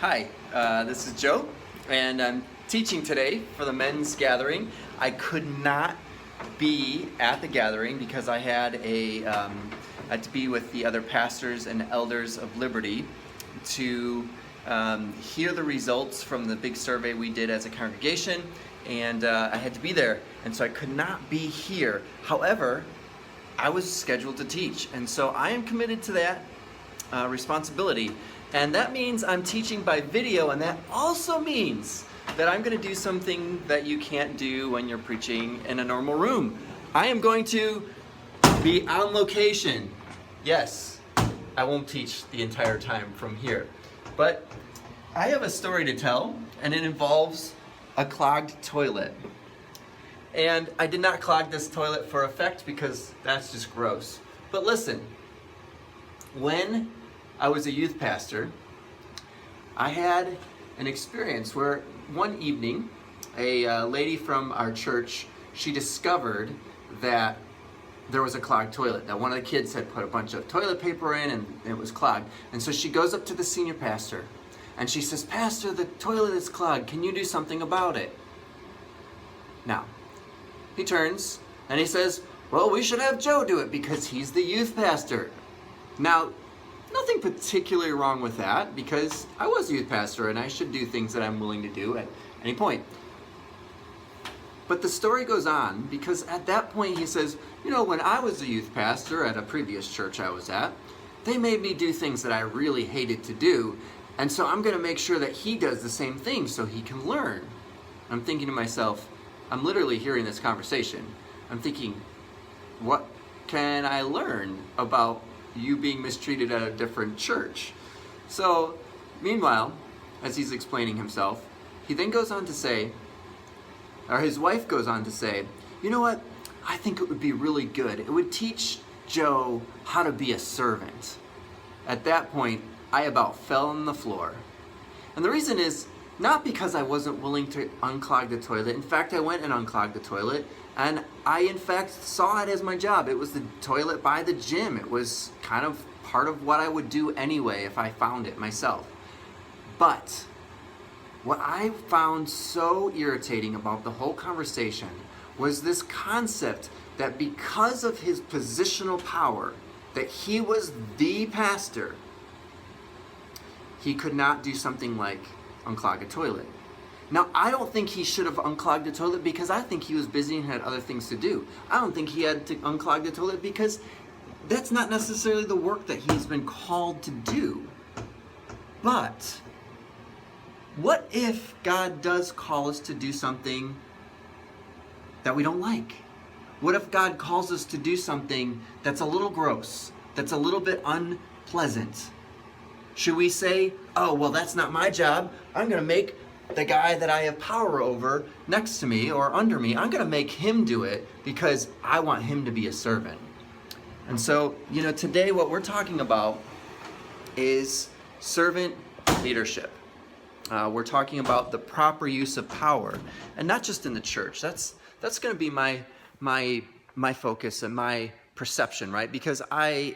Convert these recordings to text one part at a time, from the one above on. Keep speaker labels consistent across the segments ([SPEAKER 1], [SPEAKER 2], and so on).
[SPEAKER 1] Hi, this is Joe, and I'm teaching today for the men's gathering. I could not be at the gathering because I had to be with the other pastors and elders of Liberty to hear the results from the big survey we did as a congregation, and I had to be there, and so I could not be here. However, I was scheduled to teach, and so I am committed to that responsibility. And that means I'm teaching by video, and that also means that I'm going to do something that you can't do when you're preaching in a normal room. I am going to be on location. Yes, I won't teach the entire time from here. But I have a story to tell, and it involves a clogged toilet. And I did not clog this toilet for effect because that's just gross. But listen, when I was a youth pastor, I had an experience where one evening, a lady from our church, she discovered that there was a clogged toilet, that one of the kids had put a bunch of toilet paper in and it was clogged. And so she goes up to the senior pastor and she says, "Pastor, the toilet is clogged. Can you do something about it?" Now, he turns and he says, "Well, we should have Joe do it because he's the youth pastor." Now, nothing particularly wrong with that because I was a youth pastor and I should do things that I'm willing to do at any point. But the story goes on because at that point he says, when I was a youth pastor at a previous church I was at, they made me do things that I really hated to do. And so I'm going to make sure that he does the same thing so he can learn. I'm thinking to myself, I'm literally hearing this conversation. I'm thinking, what can I learn about you being mistreated at a different church? So, meanwhile, as he's explaining himself, he then goes on to say, or his wife goes on to say, "You know what? I think it would be really good. It would teach Joe how to be a servant." At that point, I about fell on the floor. And the reason is not because I wasn't willing to unclog the toilet. In fact, I went and unclogged the toilet. And I, in fact, saw it as my job. It was the toilet by the gym. It was kind of part of what I would do anyway if I found it myself. But what I found so irritating about the whole conversation was this concept that because of his positional power, that he was the pastor, he could not do something like unclog a toilet. Now, I don't think he should have unclogged the toilet because I think he was busy and had other things to do. I don't think he had to unclog the toilet because that's not necessarily the work that he's been called to do. But what if God does call us to do something that we don't like? What if God calls us to do something that's a little gross, that's a little bit unpleasant? Should we say, "Oh, well, that's not my job. I'm going to make the guy that I have power over next to me or under me, I'm going to make him do it because I want him to be a servant"? And so, today what we're talking about is servant leadership. We're talking about the proper use of power, and not just in the church. That's going to be my focus and my perception, right? Because I'm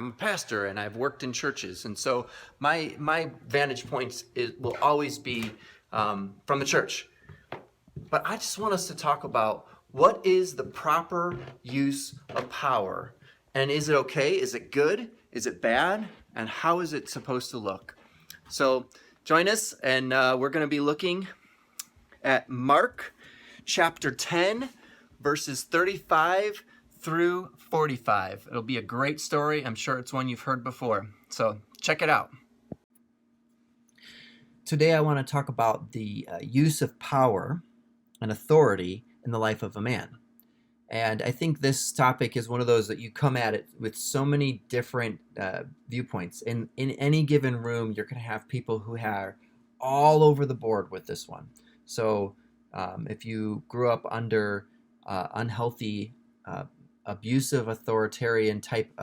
[SPEAKER 1] a pastor and I've worked in churches, and so my vantage point will always be from the church. But I just want us to talk about what is the proper use of power, and is it okay? Is it good? Is it bad? And how is it supposed to look? So join us, and we're going to be looking at Mark chapter 10, verses 35 through 45. It'll be a great story. I'm sure it's one you've heard before. So check it out. Today I want to talk about the use of power and authority in the life of a man. And I think this topic is one of those that you come at it with so many different viewpoints. In any given room, you're going to have people who are all over the board with this one. So if you grew up under unhealthy, abusive, authoritarian type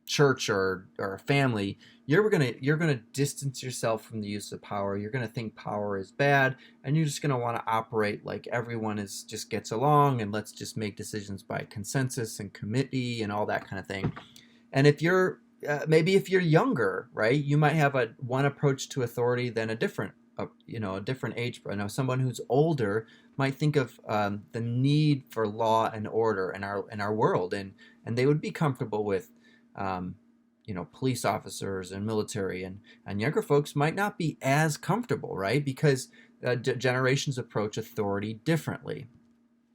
[SPEAKER 1] church or family, you're gonna distance yourself from the use of power. You're gonna think power is bad, and you're just gonna want to operate like everyone just gets along, and let's just make decisions by consensus and committee and all that kind of thing. And if you're maybe if you're younger, right, you might have one approach to authority than a different, a different age. I know someone who's older might think of the need for law and order in our world, and they would be comfortable with, police officers and military, and younger folks might not be as comfortable, right, because generations approach authority differently.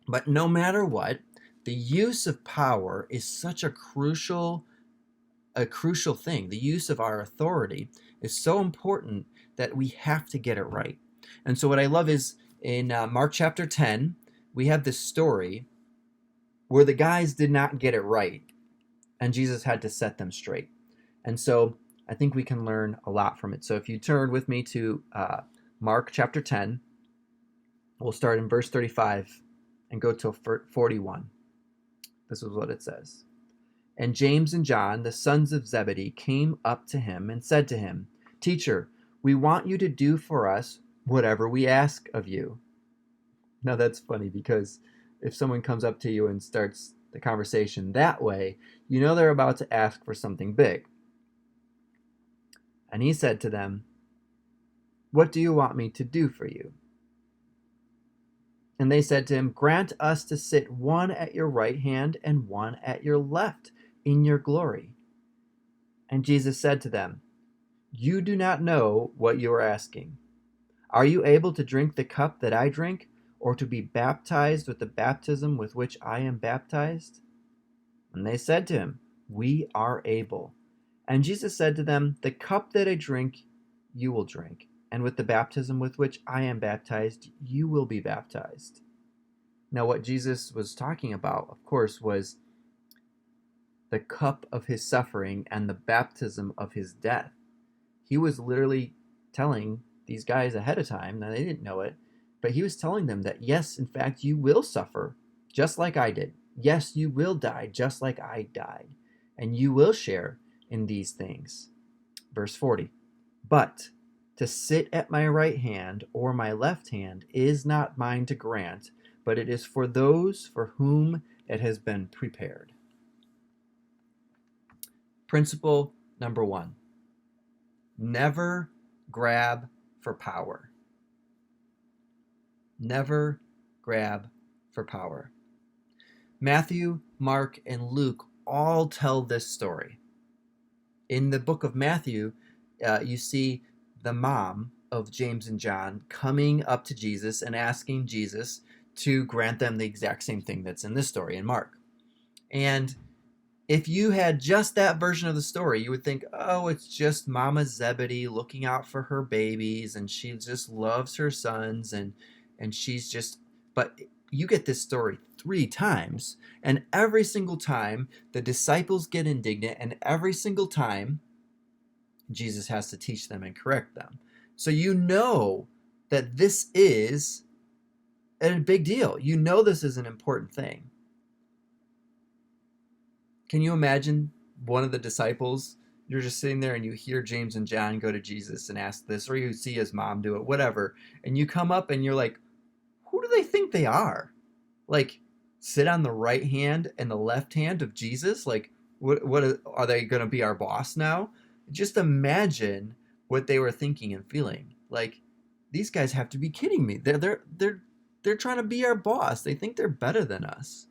[SPEAKER 1] But no matter what, the use of power is such a crucial thing. The use of our authority is so important that we have to get it right. And so what I love is in Mark chapter 10, we have this story where the guys did not get it right, and Jesus had to set them straight. And so I think we can learn a lot from it. So if you turn with me to Mark chapter 10, we'll start in verse 35 and go to 41. This is what it says. And James and John, the sons of Zebedee, came up to him and said to him, "Teacher, we want you to do for us whatever we ask of you." Now that's funny, because if someone comes up to you and starts the conversation that way, you know they're about to ask for something big. And he said to them, "What do you want me to do for you?" And they said to him, "Grant us to sit one at your right hand and one at your left in your glory." And Jesus said to them, "You do not know what you are asking. Are you able to drink the cup that I drink, or to be baptized with the baptism with which I am baptized?" And they said to him, "We are able." And Jesus said to them, "The cup that I drink, you will drink, and with the baptism with which I am baptized, you will be baptized." Now, what Jesus was talking about, of course, was the cup of his suffering and the baptism of his death. He was literally telling these guys ahead of time, now they didn't know it, but he was telling them that, yes, in fact, you will suffer just like I did. Yes, you will die just like I died, and you will share in these things. Verse 40, "But to sit at my right hand or my left hand is not mine to grant, but it is for those for whom it has been prepared." Principle number 1, never grab for power. Never grab for power. Matthew, Mark, and Luke all tell this story. In the book of Matthew, you see the mom of James and John coming up to Jesus and asking Jesus to grant them the exact same thing that's in this story in Mark. And if you had just that version of the story, you would think, oh, it's just Mama Zebedee looking out for her babies, and she just loves her sons, and she's just... But you get this story 3 times, and every single time the disciples get indignant, and every single time Jesus has to teach them and correct them. So you know that this is a big deal. You know this is an important thing. Can you imagine one of the disciples, you're just sitting there and you hear James and John go to Jesus and ask this, or you see his mom do it, whatever, and you come up and you're like, who do they think they are? Like, sit on the right hand and the left hand of Jesus? Like, what are they going to be, our boss now? Just imagine what they were thinking and feeling. Like, these guys have to be kidding me. They're trying to be our boss. They think they're better than us.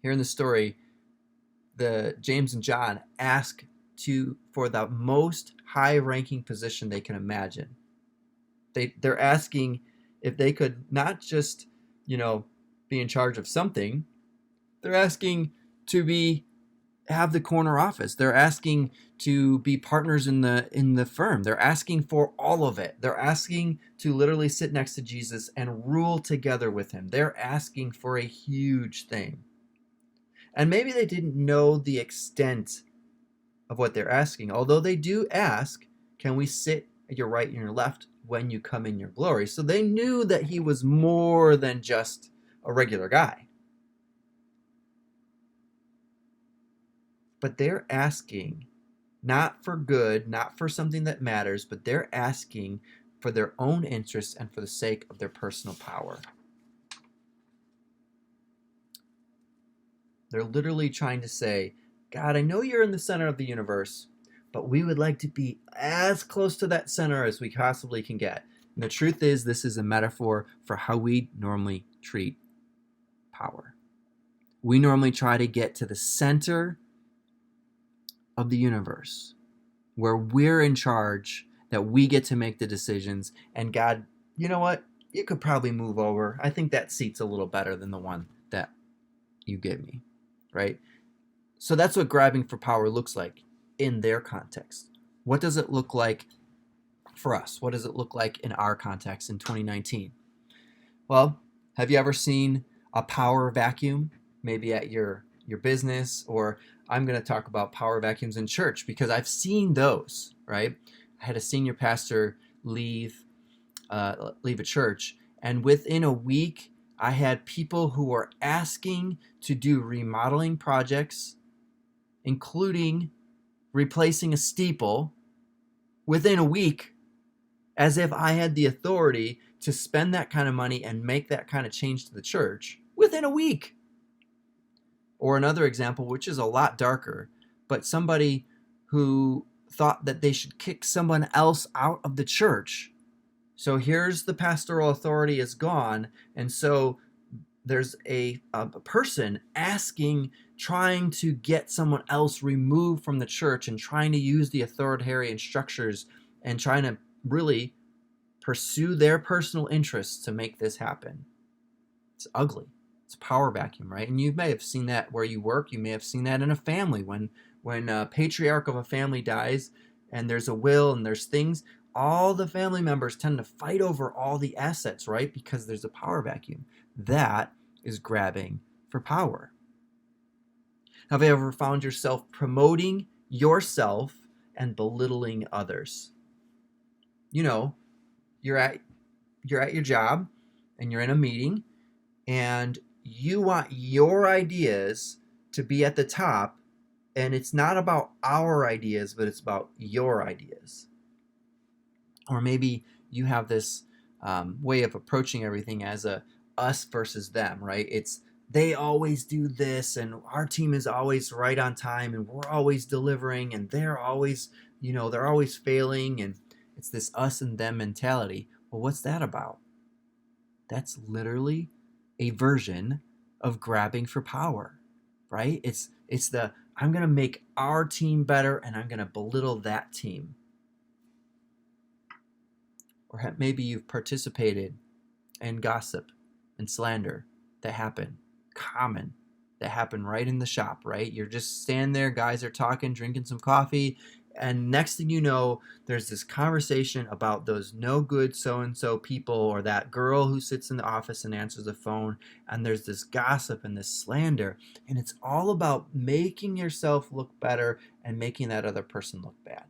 [SPEAKER 1] Here in the story, the James and John ask for the most high-ranking position they can imagine. They're asking if they could not just, be in charge of something. They're asking to have the corner office. They're asking to be partners in the firm. They're asking for all of it. They're asking to literally sit next to Jesus and rule together with him. They're asking for a huge thing. And maybe they didn't know the extent of what they're asking, although they do ask, can we sit at your right and your left when you come in your glory? So they knew that he was more than just a regular guy. But they're asking not for good, not for something that matters, but they're asking for their own interests and for the sake of their personal power. They're literally trying to say, God, I know you're in the center of the universe, but we would like to be as close to that center as we possibly can get. And the truth is, this is a metaphor for how we normally treat power. We normally try to get to the center of the universe where we're in charge, that we get to make the decisions. And God, you know what? You could probably move over. I think that seat's a little better than the one that you give me, right? So that's what grabbing for power looks like in their context. What does it look like for us? What does it look like in our context in 2019? Well, have you ever seen a power vacuum, maybe at your business? Or I'm going to talk about power vacuums in church because I've seen those, right? I had a senior pastor leave a church, and within a week, I had people who were asking to do remodeling projects, including replacing a steeple, within a week, as if I had the authority to spend that kind of money and make that kind of change to the church within a week. Or another example, which is a lot darker, but somebody who thought that they should kick someone else out of the church. So here's the pastoral authority is gone, and so there's a person asking, trying to get someone else removed from the church and trying to use the authoritarian structures and trying to really pursue their personal interests to make this happen. It's ugly. It's a power vacuum, right? And you may have seen that where you work. You may have seen that in a family. When a patriarch of a family dies and there's a will and there's things, all the family members tend to fight over all the assets, right? Because there's a power vacuum. That is grabbing for power. Have you ever found yourself promoting yourself and belittling others? You know, you're at your job and you're in a meeting and you want your ideas to be at the top, and it's not about our ideas, but it's about your ideas. Or maybe you have this way of approaching everything as a us versus them, right? It's they always do this and our team is always right on time and we're always delivering and they're always, they're always failing, and it's this us and them mentality. Well, what's that about? That's literally a version of grabbing for power, right? It's the I'm going to make our team better and I'm going to belittle that team. Or maybe you've participated in gossip and slander that happen right in the shop, right? You're just standing there, guys are talking, drinking some coffee, and next thing you know, there's this conversation about those no good so-and-so people or that girl who sits in the office and answers the phone, and there's this gossip and this slander, and it's all about making yourself look better and making that other person look bad.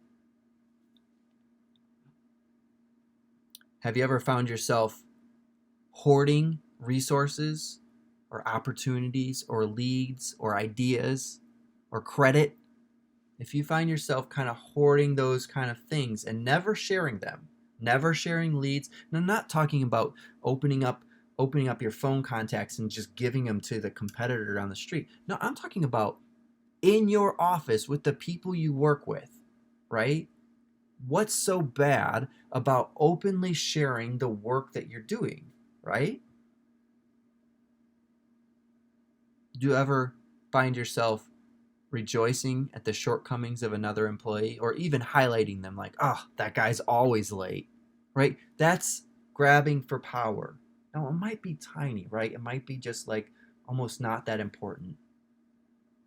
[SPEAKER 1] Have you ever found yourself hoarding resources or opportunities or leads or ideas or credit? If you find yourself kind of hoarding those kind of things and never sharing them, never sharing leads, and I'm not talking about opening up your phone contacts and just giving them to the competitor on the street. No, I'm talking about in your office with the people you work with, right? What's so bad about openly sharing the work that you're doing, right? Do you ever find yourself rejoicing at the shortcomings of another employee, or even highlighting them like, oh, that guy's always late, right? That's grabbing for power. Now, it might be tiny, right? It might be just like almost not that important,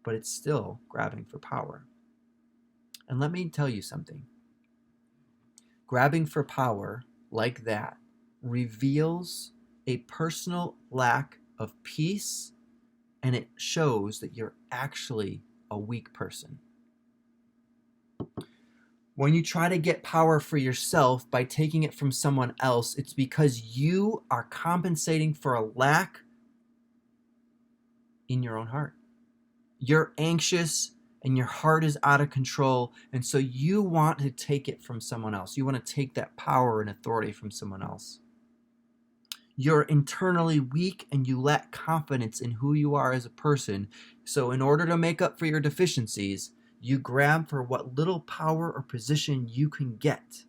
[SPEAKER 1] but it's still grabbing for power. And let me tell you something. Grabbing for power like that reveals a personal lack of peace, and it shows that you're actually a weak person. When you try to get power for yourself by taking it from someone else, it's because you are compensating for a lack in your own heart. You're anxious and your heart is out of control, and so you want to take it from someone else. You want to take that power and authority from someone else. You're internally weak and you lack confidence in who you are as a person. So in order to make up for your deficiencies, you grab for what little power or position you can get.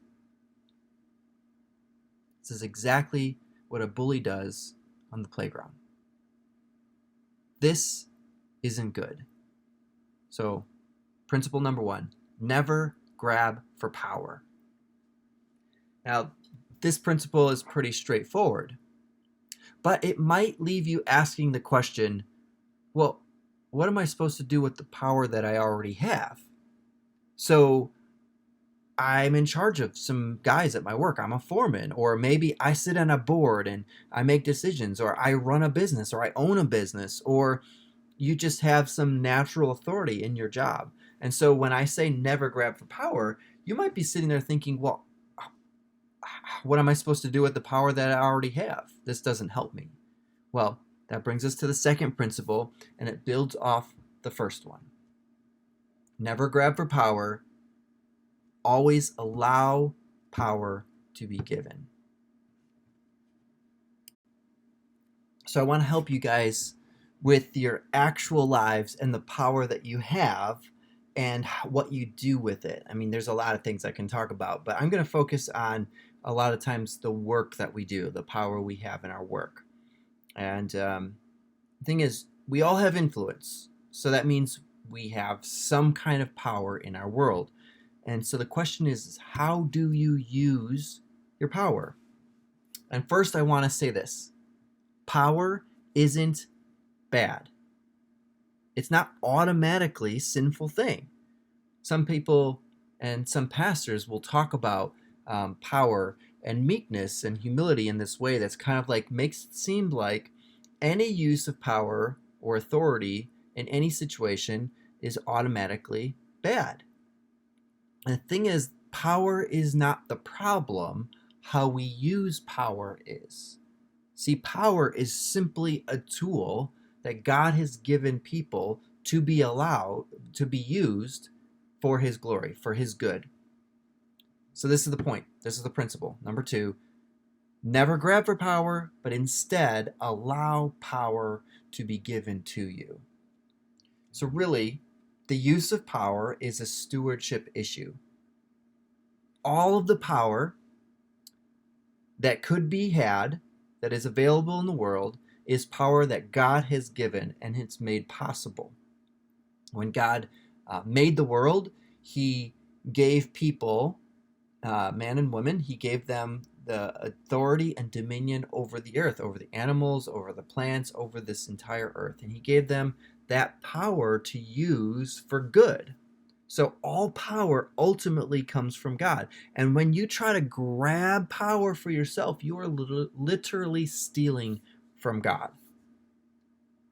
[SPEAKER 1] This is exactly what a bully does on the playground. This isn't good. So, principle number 1, never grab for power. Now, this principle is pretty straightforward, but it might leave you asking the question, well, what am I supposed to do with the power that I already have? So, I'm in charge of some guys at my work. I'm a foreman, or maybe I sit on a board and I make decisions, or I run a business, or I own a business, or you just have some natural authority in your job. And so when I say never grab for power, you might be sitting there thinking, well, what am I supposed to do with the power that I already have? This doesn't help me. Well, that brings us to the second principle, and it builds off the first one. Never grab for power. Always allow power to be given. So I want to help you guys with your actual lives and the power that you have and what you do with it. I mean, there's a lot of things I can talk about, but I'm going to focus on a lot of times the work that we do, the power we have in our work. And the thing is, we all have influence. So that means we have some kind of power in our world. And so the question is, how do you use your power? And first, I want to say this. Power isn't bad. It's not automatically a sinful thing. Some people and some pastors will talk about power and meekness and humility in this way that's kind of like makes it seem like any use of power or authority in any situation is automatically bad. And the thing is, power is not the problem. How we use power is. See, power is simply a tool that God has given people to be allowed to be used for His glory, for His good. So this is the point. This is the principle. Number 2, never grab for power, but instead allow power to be given to you. So really, the use of power is a stewardship issue. All of the power that could be had, that is available in the world, is power that God has given and it's made possible. When God made the world, He gave people, man and woman, He gave them the authority and dominion over the earth, over the animals, over the plants, over this entire earth. And He gave them that power to use for good. So all power ultimately comes from God. And when you try to grab power for yourself, you are literally stealing from God.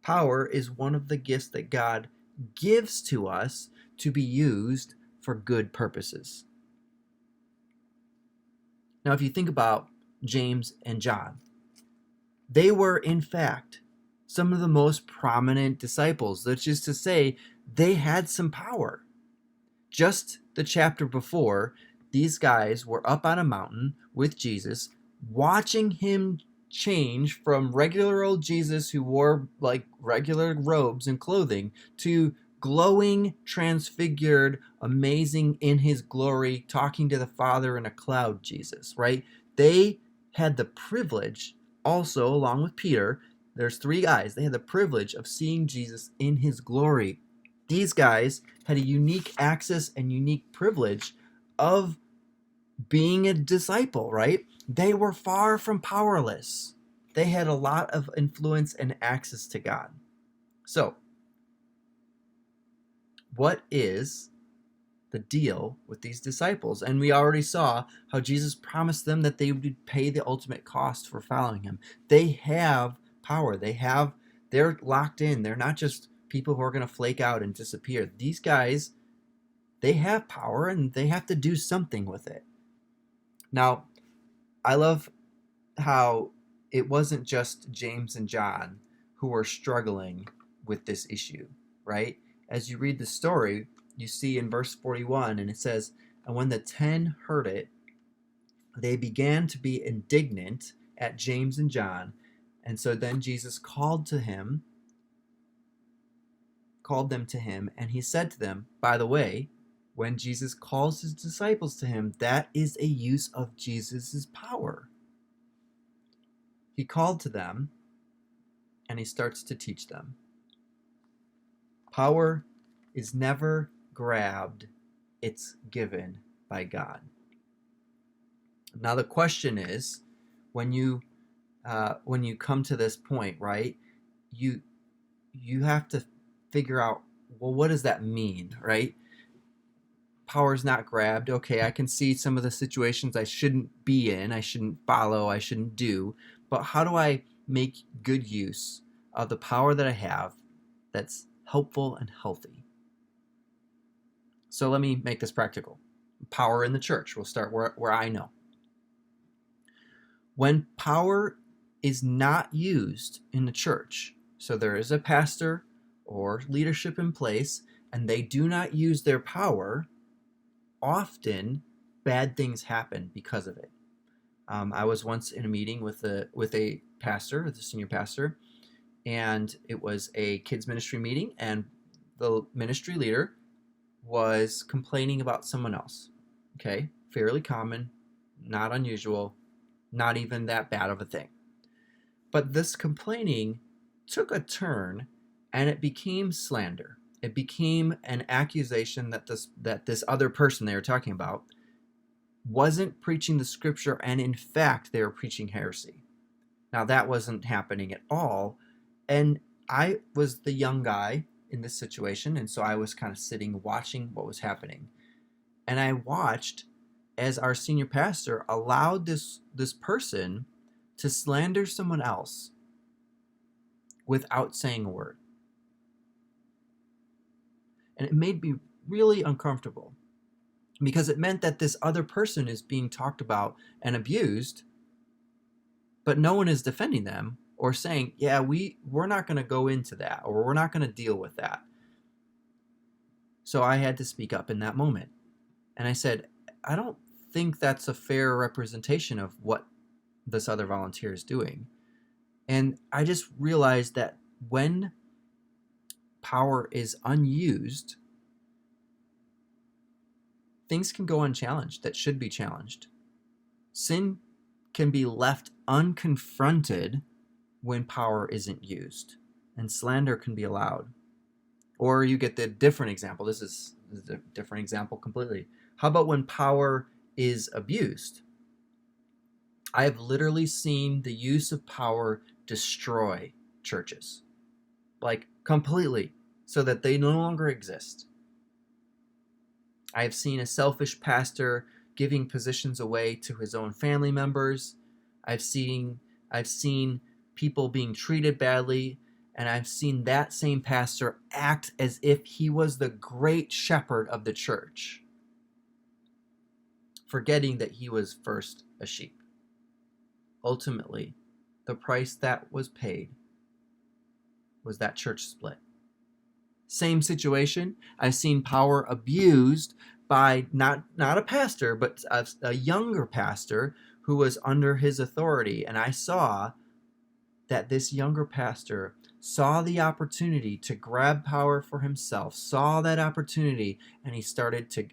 [SPEAKER 1] Power is one of the gifts that God gives to us to be used for good purposes. Now, if you think about James and John, they were, in fact, some of the most prominent disciples. That's just to say, they had some power. Just the chapter before, these guys were up on a mountain with Jesus, watching Him change from regular old Jesus who wore like regular robes and clothing to glowing, transfigured, amazing in His glory, talking to the Father in a cloud Jesus, right? They had the privilege also, along with Peter, there's 3 guys, they had the privilege of seeing Jesus in His glory. These guys had a unique access and unique privilege of being a disciple, right? They were far from powerless. They had a lot of influence and access to God. So, what is the deal with these disciples? And we already saw how Jesus promised them that they would pay the ultimate cost for following Him. They have power. They're locked in. They're not just people who are going to flake out and disappear. These guys, they have power and they have to do something with it. Now, I love how it wasn't just James and John who were struggling with this issue, right? As you read the story, you see in verse 41, and it says, "And when the 10 heard it, they began to be indignant at James and John. And so then Jesus called them to him, and he said to them, by the way, when Jesus calls his disciples to him, that is a use of Jesus's power. He called to them, and he starts to teach them. Power is never grabbed, it's given by God. Now the question is, when you come to this point, right, you have to figure out, well, what does that mean, right? Power is not grabbed. Okay, I can see some of the situations I shouldn't be in, I shouldn't follow, I shouldn't do, but how do I make good use of the power that I have that's helpful and healthy? So let me make this practical. Power in the church. We'll start where I know. When power is not used in the church, so there is a pastor or leadership in place, and they do not use their power, often bad things happen because of it. I was once in a meeting with a pastor, the senior pastor, and it was a kids ministry meeting, and the ministry leader was complaining about someone else. Okay, fairly common, not unusual, not even that bad of a thing. But this complaining took a turn, and it became slander. It became an accusation that this other person they were talking about wasn't preaching the scripture, and in fact, they were preaching heresy. Now, that wasn't happening at all, and I was the young guy in this situation, and so I was kind of sitting watching what was happening. And I watched as our senior pastor allowed this person to slander someone else without saying a word. And it made me really uncomfortable, because it meant that this other person is being talked about and abused, but no one is defending them or saying, yeah, we're not going to go into that, or we're not going to deal with that. So I had to speak up in that moment. And I said, I don't think that's a fair representation of what this other volunteer is doing. And I just realized that when power is unused, things can go unchallenged that should be challenged. Sin can be left unconfronted when power isn't used, and slander can be allowed. Or you get the different example. This is a different example completely. How about when power is abused? I have literally seen the use of power destroy churches, like completely, so that they no longer exist. I have seen a selfish pastor giving positions away to his own family members. I've seen people being treated badly, and I've seen that same pastor act as if he was the great shepherd of the church, forgetting that he was first a sheep. Ultimately, the price that was paid was that church split. Same situation. I've seen power abused by not a pastor, but a younger pastor who was under his authority. And I saw that this younger pastor saw the opportunity to grab power for himself, saw that opportunity, and he started to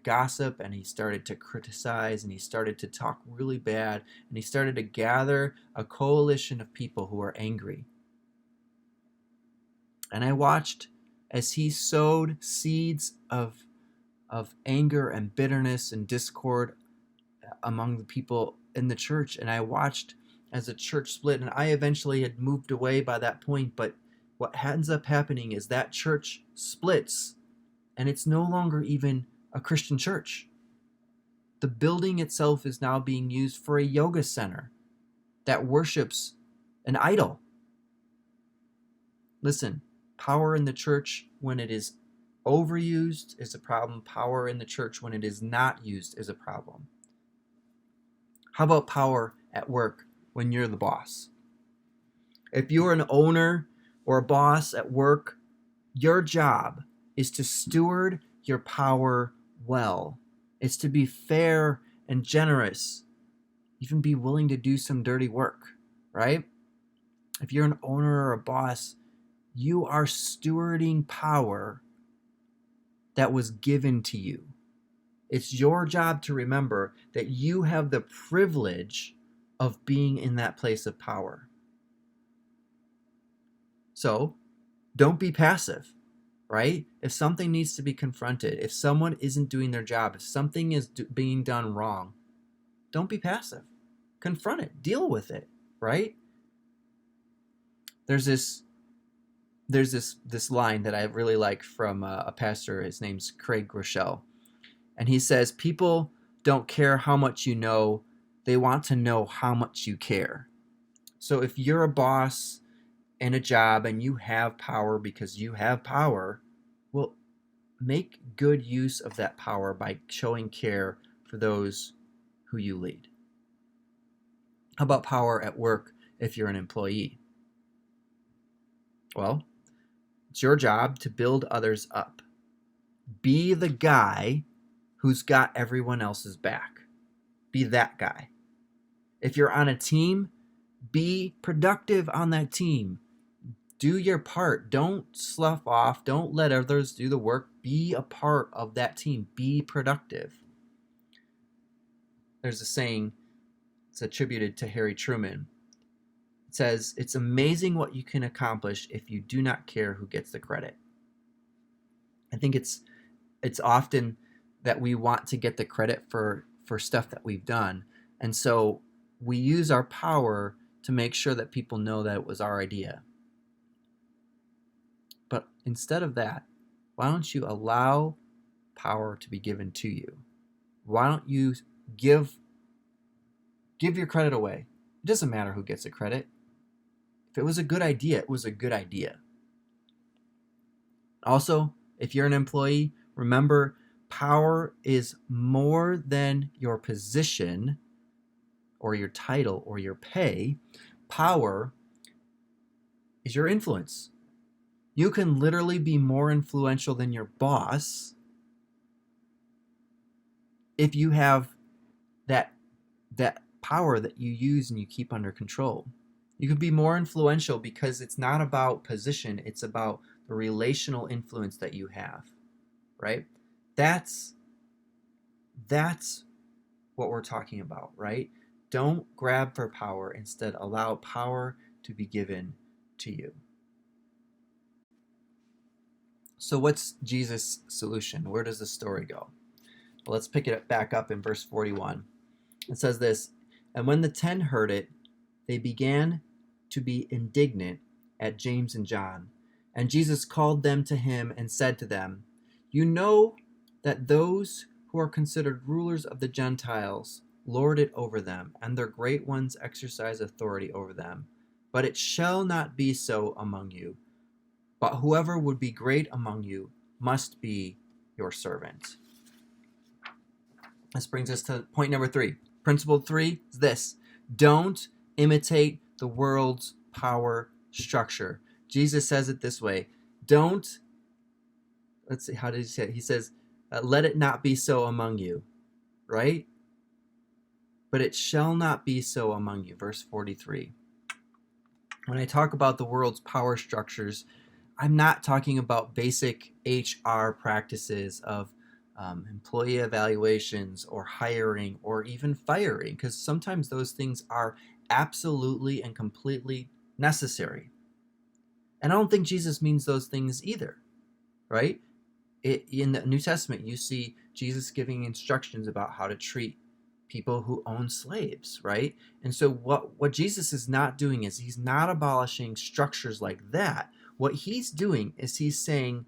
[SPEAKER 1] gossip, and he started to criticize, and he started to talk really bad, and he started to gather a coalition of people who were angry. And I watched as he sowed seeds of anger and bitterness and discord among the people in the church. And I watched as the church split, and I eventually had moved away by that point. But what ends up happening is that church splits, and it's no longer even a Christian church. The building itself is now being used for a yoga center that worships an idol. Listen, power in the church when it is overused is a problem. Power in the church when it is not used is a problem. How about power at work when you're the boss? If you're an owner or a boss at work, your job is to steward your power well. It's to be fair and generous. even be willing to do some dirty work, right? If you're an owner or a boss, you are stewarding power that was given to you. It's your job to remember that you have the privilege of being in that place of power. So don't be passive, right? If something needs to be confronted, if someone isn't doing their job, if something is being done wrong, don't be passive. Confront it, deal with it, right? There's this line that I really like from a pastor. His name's Craig Groeschel. And he says, people don't care how much you know, they want to know how much you care. So if you're a boss in a job and you have power because you have power, well, make good use of that power by showing care for those who you lead. How about power at work if you're an employee? Well, it's your job to build others up. Be the guy who's got everyone else's back. Be that guy. If you're on a team, be productive on that team. Do your part. Don't slough off. Don't let others do the work. Be a part of that team. Be productive. There's a saying, it's attributed to Harry Truman. It says, it's amazing what you can accomplish if you do not care who gets the credit. I think it's often that we want to get the credit for stuff that we've done. And so we use our power to make sure that people know that it was our idea. But instead of that, why don't you allow power to be given to you? Why don't you give your credit away? It doesn't matter who gets the credit. If it was a good idea, it was a good idea. Also, if you're an employee, remember, power is more than your position or your title or your pay. Power is your influence. You can literally be more influential than your boss if you have that power that you use and you keep under control. You can be more influential because it's not about position, it's about the relational influence that you have, right? That's what we're talking about, right? Don't grab for power. Instead, allow power to be given to you. So what's Jesus' solution? Where does the story go? Well, let's pick it back up in verse 41. It says this, and when the 10 heard it, they began to be indignant at James and John. And Jesus called them to him and said to them, you know that those who are considered rulers of the Gentiles lord it over them, and their great ones exercise authority over them. But it shall not be so among you. But whoever would be great among you must be your servant. This brings us to point number 3. Principle 3 is this: don't imitate the world's power structure. Jesus says it this way: let's see, how did he say it? He says, let it not be so among you, right? But it shall not be so among you. Verse 43. When I talk about the world's power structures, I'm not talking about basic HR practices of employee evaluations or hiring or even firing, because sometimes those things are absolutely and completely necessary. And I don't think Jesus means those things either, right? In the New Testament, you see Jesus giving instructions about how to treat people who own slaves, right? And so what Jesus is not doing is he's not abolishing structures like that. What he's doing is he's saying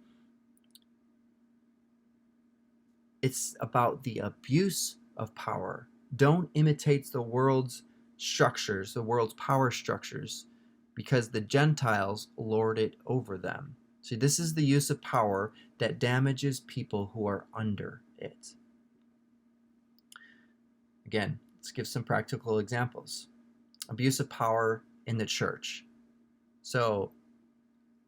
[SPEAKER 1] it's about the abuse of power. Don't imitate the world's structures, the world's power structures, because the Gentiles lord it over them. See, this is the use of power that damages people who are under it. Again, let's give some practical examples. Abuse of power in the church. So,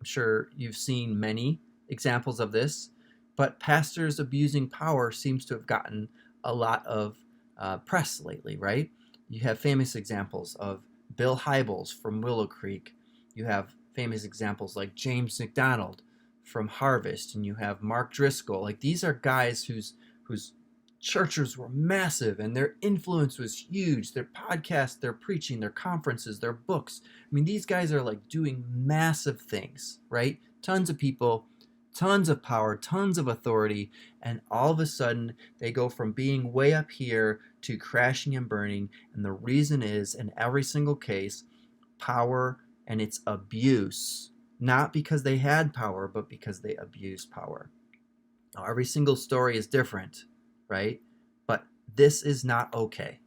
[SPEAKER 1] I'm sure you've seen many examples of this, but pastors abusing power seems to have gotten a lot of press lately, right? You have famous examples of Bill Hybels from Willow Creek. You have famous examples like James McDonald from Harvest, and you have Mark Driscoll. Like, these are guys whose churches were massive and their influence was huge. Their podcasts, their preaching, their conferences, their books. I mean, these guys are like doing massive things, right? Tons of people, tons of power, tons of authority, and all of a sudden they go from being way up here to crashing and burning. And the reason is, in every single case, power and its abuse. Not because they had power, but because they abused power. Now, every single story is different, right? But this is not okay.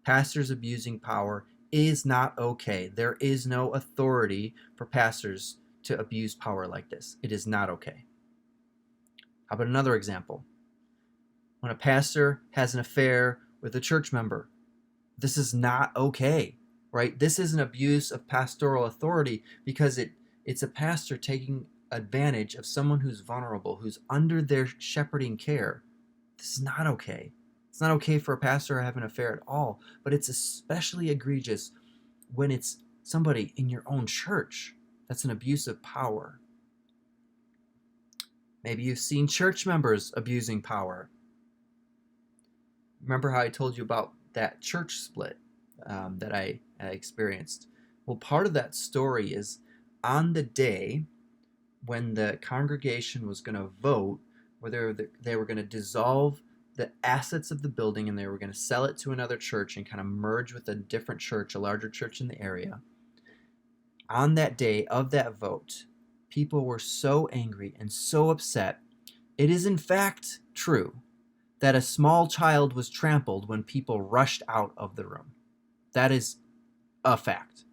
[SPEAKER 1] Pastors abusing power is not okay. There is no authority for pastors to abuse power like this. It is not okay. How about another example? When a pastor has an affair with a church member, this is not okay, right? This is an abuse of pastoral authority because it's a pastor taking advantage of someone who's vulnerable, who's under their shepherding care. This is not okay. It's not okay for a pastor to have an affair at all, but it's especially egregious when it's somebody in your own church. That's an abuse of power. Maybe you've seen church members abusing power. Remember how I told you about that church split that I experienced? Well, part of that story is on the day when the congregation was going to vote whether they were going to dissolve the assets of the building and they were going to sell it to another church and kind of merge with a different church, a larger church in the area. On that day of that vote, people were so angry and so upset. It is in fact true that a small child was trampled when people rushed out of the room. That is a fact.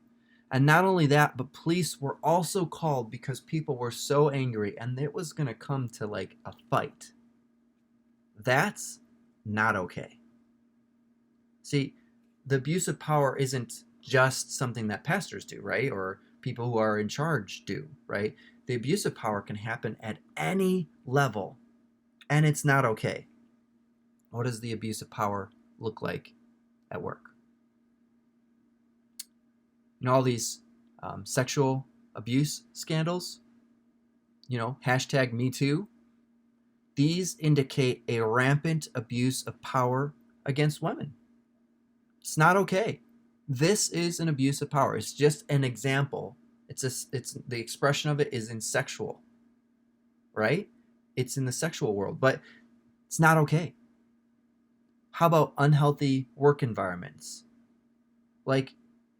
[SPEAKER 1] And not only that, but police were also called because people were so angry and it was going to come to like a fight. That's not okay. See, the abuse of power isn't just something that pastors do, right? Or people who are in charge do, right? The abuse of power can happen at any level, and it's not okay. What does the abuse of power look like at work? You know, all these sexual abuse scandals, hashtag Me Too, these indicate a rampant abuse of power against women. It's not okay. This is an abuse of power. It's just an example. It's the expression of it is in sexual, right? It's in the sexual world, but it's not okay. How about unhealthy work environments? Like,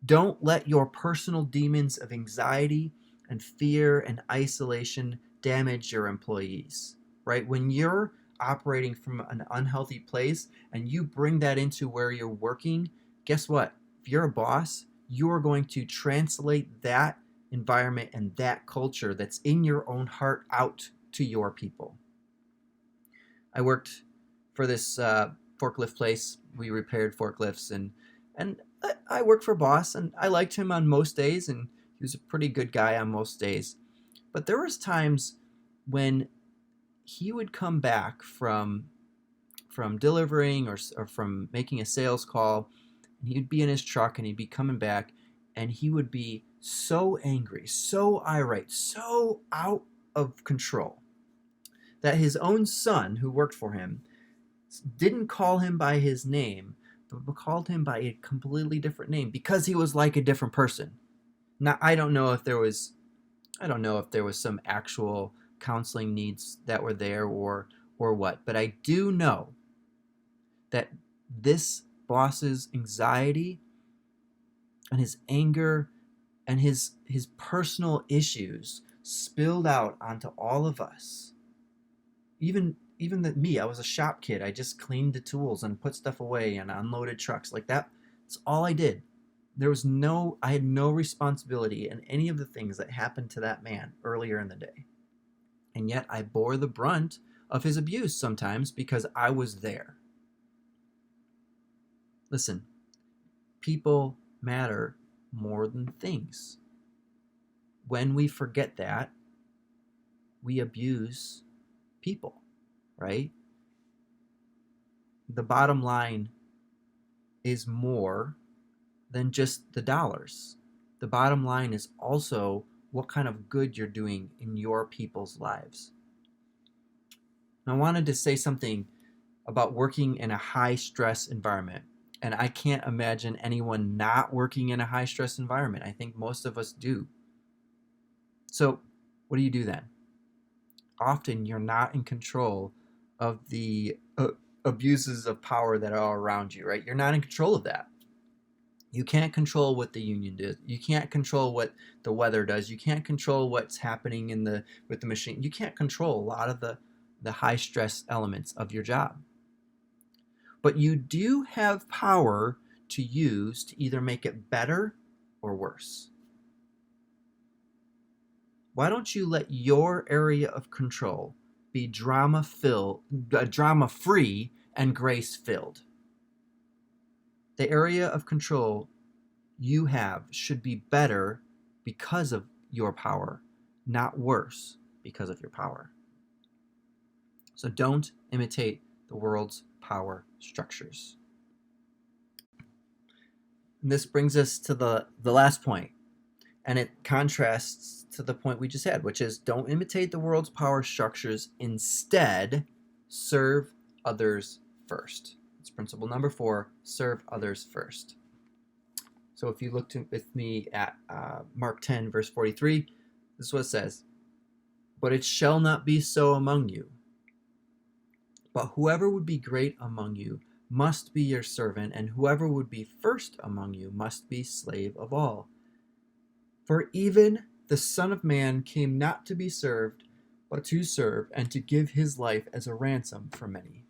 [SPEAKER 1] don't let your personal demons of anxiety and fear and isolation damage your employees, right? When you're operating from an unhealthy place and you bring that into where you're working, guess what? If you're a boss, you are going to translate that environment and that culture that's in your own heart out to your people. I worked for this forklift place. We repaired forklifts, and I worked for a boss, and I liked him on most days, and he was a pretty good guy on most days. But there was times when he would come back from delivering or from making a sales call, and he'd be in his truck, and he'd be coming back, and he would be so angry, so irate, so out of control that his own son, who worked for him, didn't call him by his name, but called him by a completely different name because he was like a different person. Now, I don't know if there was some actual counseling needs that were there or what, but I do know that this boss's anxiety and his anger and his personal issues spilled out onto all of us. Even me, I was a shop kid. I just cleaned the tools and put stuff away and unloaded trucks like that. That's all I did. I had no responsibility in any of the things that happened to that man earlier in the day. And yet I bore the brunt of his abuse sometimes because I was there. Listen, people matter more than things. When we forget that, we abuse people, right? The bottom line is more than just the dollars. The bottom line is also what kind of good you're doing in your people's lives. And I wanted to say something about working in a high stress environment. And I can't imagine anyone not working in a high stress environment. I think most of us do. So, what do you do then? Often you're not in control of the abuses of power that are around you, right? You're not in control of that. You can't control what the union does. You can't control what the weather does. You can't control what's happening with the machine. You can't control a lot of the high stress elements of your job. But you do have power to use to either make it better or worse. Why don't you let your area of control be drama-free and grace-filled? The area of control you have should be better because of your power, not worse because of your power. So don't imitate the world's power structures. And this brings us to the last point, and it contrasts to the point we just had, which is don't imitate the world's power structures. Instead, serve others first. It's principle number 4, serve others first. So if you look with me at Mark 10, verse 43, this is what it says. But it shall not be so among you. But whoever would be great among you must be your servant, and whoever would be first among you must be slave of all. For even the Son of Man came not to be served, but to serve, and to give his life as a ransom for many.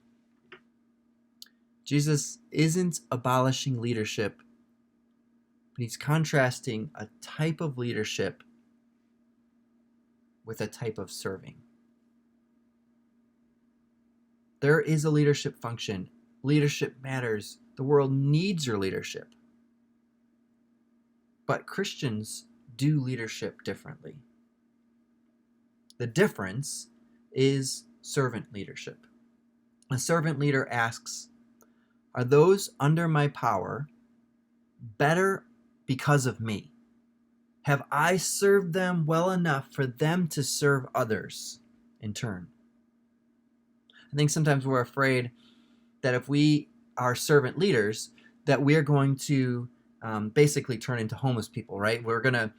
[SPEAKER 1] Jesus isn't abolishing leadership, but he's contrasting a type of leadership with a type of serving. There is a leadership function. Leadership matters. The world needs your leadership. But Christians do leadership differently. The difference is servant leadership. A servant leader asks, are those under my power better because of me? Have I served them well enough for them to serve others in turn? I think sometimes we're afraid that if we are servant leaders, that we're going to basically turn into homeless people, right? We're gonna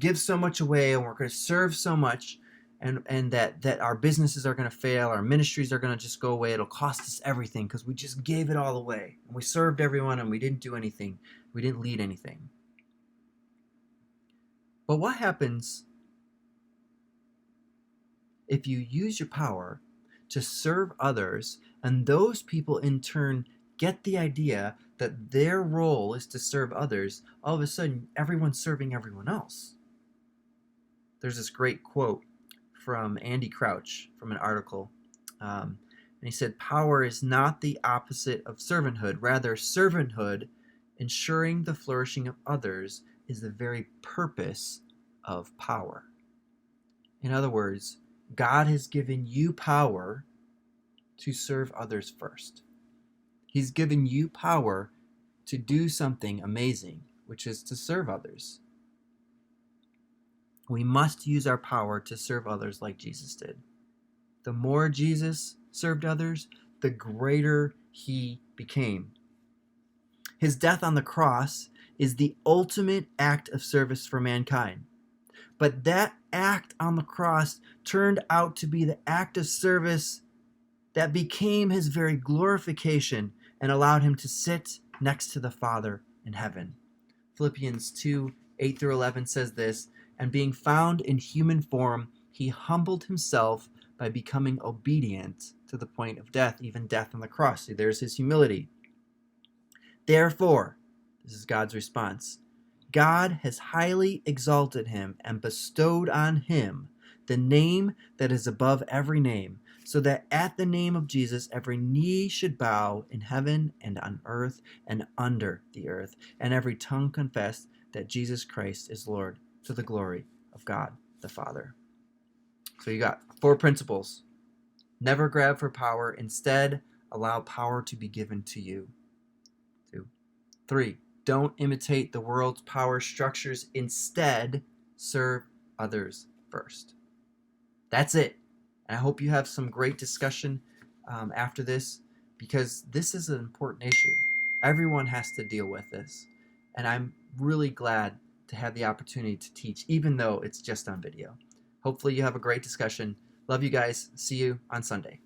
[SPEAKER 1] give so much away, and we're gonna serve so much, and that our businesses are gonna fail, our ministries are gonna just go away. It'll cost us everything because we just gave it all away, and we served everyone, and we didn't do anything. We didn't lead anything. But what happens if you use your power to serve others, and those people in turn get the idea that their role is to serve others? All of a sudden, everyone's serving everyone else. There's this great quote from Andy Crouch from an article, and he said, power is not the opposite of servanthood. Rather, servanthood, ensuring the flourishing of others, is the very purpose of power. In other words, God has given you power to serve others first. He's given you power to do something amazing, which is to serve others. We must use our power to serve others like Jesus did. The more Jesus served others, the greater he became. His death on the cross is the ultimate act of service for mankind. But that act on the cross turned out to be the act of service that became his very glorification and allowed him to sit next to the Father in heaven. Philippians 2, 8-11 says this, and being found in human form, he humbled himself by becoming obedient to the point of death, even death on the cross. See, there's his humility. Therefore, this is God's response, God has highly exalted him and bestowed on him the name that is above every name, so that at the name of Jesus every knee should bow in heaven and on earth and under the earth, and every tongue confess that Jesus Christ is Lord, to the glory of God the Father. So you got 4 principles. Never grab for power. Instead, allow power to be given to you. 3, don't imitate the world's power structures. Instead, serve others first. That's it. And I hope you have some great discussion after this, because this is an important issue. Everyone has to deal with this. And I'm really glad to have the opportunity to teach, even though it's just on video. Hopefully you have a great discussion. Love you guys. See you on Sunday.